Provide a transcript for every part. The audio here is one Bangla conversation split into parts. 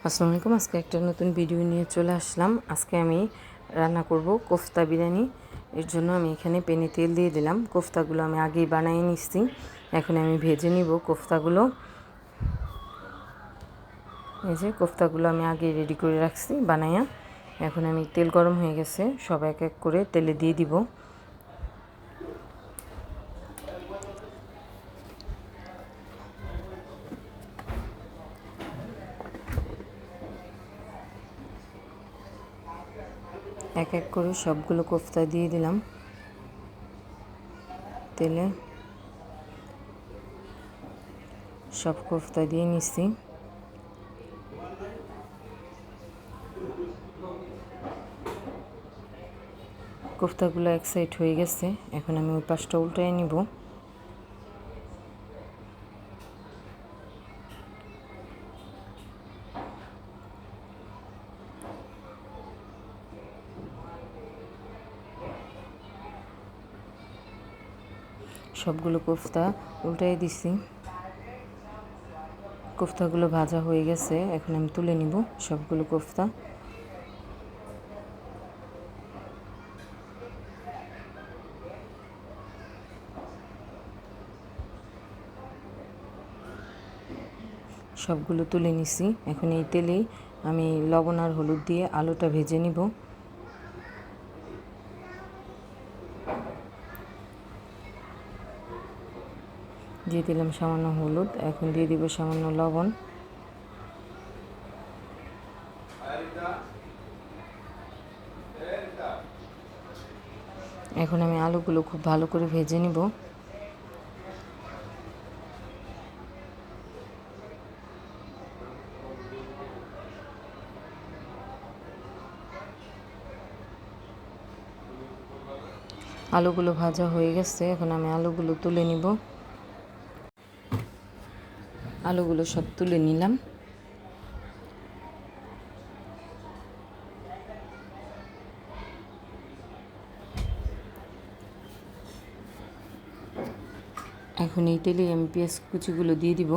আসসালামু আলাইকুম। আজকে একটা নতুন ভিডিও নিয়ে চলে আসলাম। আজকে আমি রান্না করব কোফতা বিরিয়ানি। এর জন্য আমি এখানে প্যানে তেল দিয়ে দিলাম। কোফতাগুলো আমি আগেই বানিয়ে নিচ্ছি। এখন আমি ভেজে নিব কোফতাগুলো। এই যে কোফতাগুলো আমি আগে রেডি করে রাখছি বানাইয়া। এখন আমি তেল গরম হয়ে গেছে, সব এক এক করে তেলে দিয়ে দিব। এক এক করে সবগুলো কোফতা দিয়ে দিলাম তেলে। সব কোফতা দিয়ে নিচ্ছি। কোফতাগুলো এক সাইড হয়ে গেছে, এখন আমি ওই পাশটা উল্টায় নিব। সবগুলো কোফতা উল্টাই দিছি। কোফতাগুলো ভাজা হয়ে গেছে, এখন আমি তুলে নিব সবগুলো কোফতা। সবগুলো তুলে নিছি। এখন এই তেলেই আমি লবণ আর হলুদ দিয়ে আলুটা ভেজে নিব। দিয়ে দিলাম সামান্য হলুদ, এখন দিয়ে দিব সামান্য লবণ। এখন আমি আলুগুলো খুব ভালো করে ভেজে নিব। আলুগুলো ভাজা হয়ে গেছে, এখন আমি আলুগুলো তুলে নিব। আলুগুলো সব তুলে নিলাম। এখন এই তেলে আমি পেঁয়াজ কুচিগুলো দিয়ে দিব।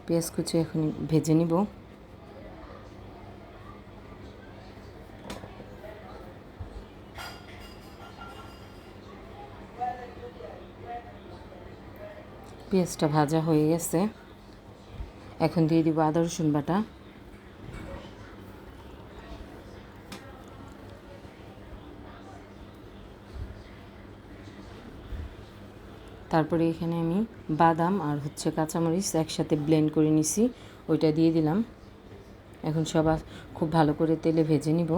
পেঁয়াজ কুচি এখন ভেজে নিব। পেঁয়াজটা ভাজা হয়ে গেছে, এখন দিয়ে দিব আদা রসুন বাটা। তারপরে এখানে আমি বাদাম আর কাঁচামরিচ একসাথে ব্লেন্ড করে নিছি, ওইটা দিয়ে দিলাম। এখন সব খুব ভালো করে তেলে ভেজে নিব।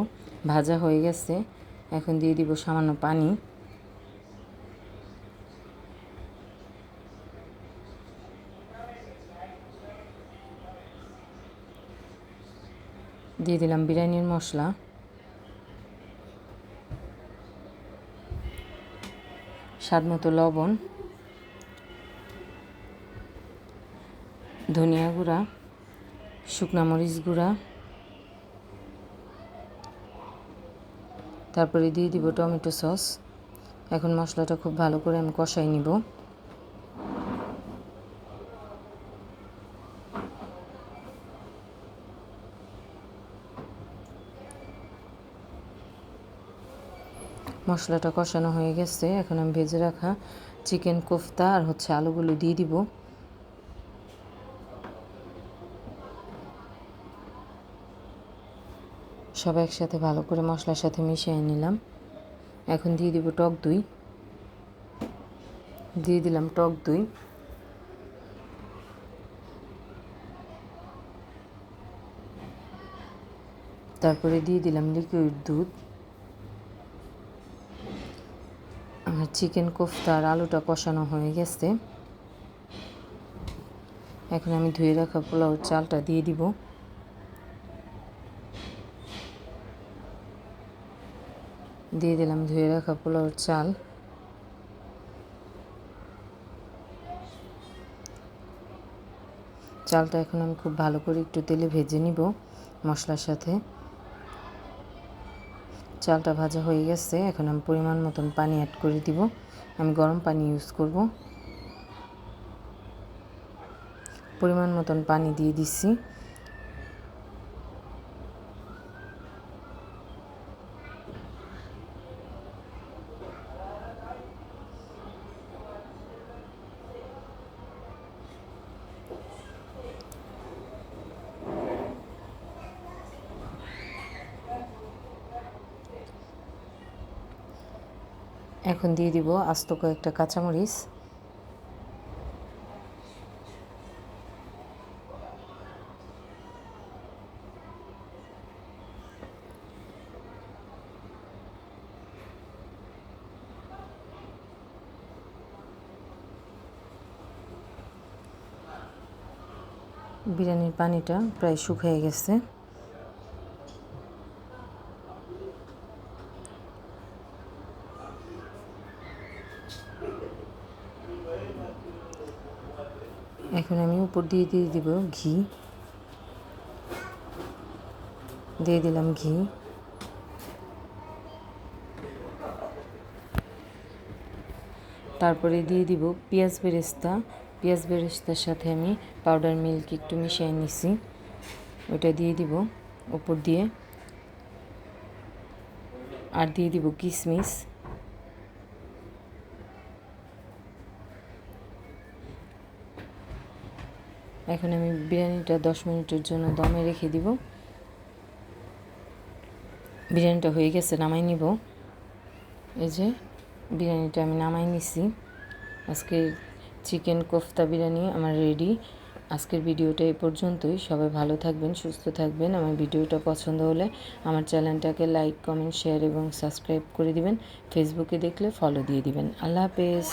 ভাজা হয়ে গেছে, এখন দিয়ে দিব সামান্য পানি। দিয়ে দিলাম বিরিয়ানির মশলা, স্বাদ মতো লবণ, ধনিয়া গুঁড়া, শুকনা মরিচ গুঁড়া, তারপরে দিয়ে দিব টমেটো সস। এখন মশলাটা খুব ভালো করে আমি কষাই নিব। মশলাটা কষানো হয়ে গেছে, এখন আমি ভেজে রাখা চিকেন কোফতা আর আলুগুলো দিয়ে দিব। সব একসাথে ভালো করে মশলার সাথে মিশিয়ে নিলাম। এখন দিয়ে দিব টক দই। দিয়ে দিলাম টক দই। তারপরে দিয়ে দিলাম লিকুইড দুধ। আমার চিকেন কোফতা আর আলুটা কষানো হয়ে গেছে, এখন আমি ধুয়ে রাখা পোলাওর চালটা দিয়ে দিব। দিয়ে দিলাম ধুয়ে রাখা পোলাওর চাল। চালটা এখন আমি খুব ভালো করে একটু তেলে ভেজে নিব মশলার সাথে। চালটা ভাজা হয়ে গেছে, এখন আমি পরিমাণ মতন পানি অ্যাড করে দিব। আমি গরম পানি ইউজ করব। পরিমাণ মতন পানি দিয়ে দিচ্ছি। এখন দিয়ে দিব আস্ত কয়েকটা কাঁচামরিচ। বিরিয়ানির পানিটা প্রায় শুকিয়ে গেছে। এখন আমি উপর দিয়ে দিব ঘি। দিয়ে দিলাম ঘি। তারপরে দিয়ে দিব পেঁয়াজ বেরেস্তা। পেঁয়াজ বেরেস্তার সাথে আমি পাউডার মিল্ক একটু মিশিয়ে নিছি, ওইটা দিয়ে দিব উপর দিয়ে। আর দিয়ে দিব কিশমিশ। এখন আমি বিরিয়ানিটা 10 মিনিটের জন্য দমে রেখে দিব। বিরিয়ানিটা হয়ে গেছে, নামাই নিব। এই যে বিরিয়ানিটা আমি নামাই নিছি। আজকের চিকেন কোফতা বিরিয়ানি আমার রেডি। আজকের ভিডিওটা এই পর্যন্তই। সবাই ভালো থাকবেন, সুস্থ থাকবেন। আমার ভিডিওটা পছন্দ হলে আমার চ্যানেলটাকে লাইক, কমেন্ট, শেয়ার এবং সাবস্ক্রাইব করে দিবেন। ফেসবুকে দেখলে ফলো দিয়ে দিবেন। আল্লাহ হাফেজ।